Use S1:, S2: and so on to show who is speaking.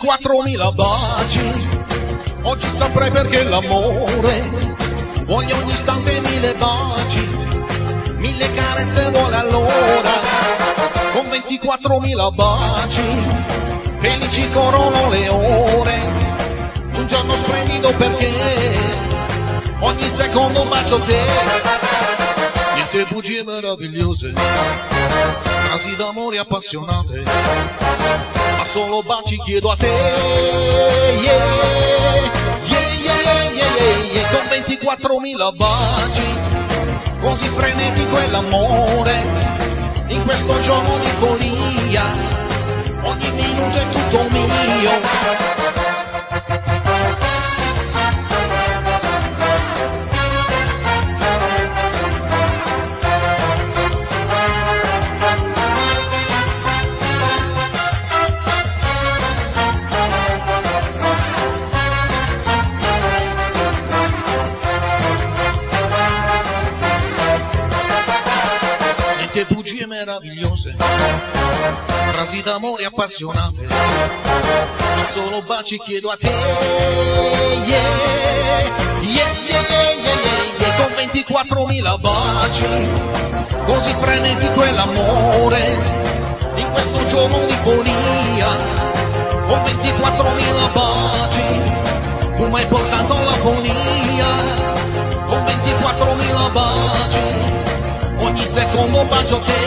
S1: 24.000 baci. Oggi saprai perché l'amore vuole ogni istante 1000 baci, 1000 carezze vuole allora, con 24.000 baci, felici corrono le ore, un giorno splendido perché ogni secondo bacio te, niente bugie meravigliose, frasi d'amore appassionate, ma solo baci chiedo a te, con 24.000 baci, così frenetico è l'amore, in questo giorno di follia, ogni minuto è tutto mio. Bugie meravigliose, frasi d'amore appassionate, ma solo baci chiedo a te, con 24.000 baci, così frenetico è l'amore, in questo giorno di follia, con 24.000 baci, tu mi hai portato alla follia, con 24.000 baci, ogni secondo bacio te.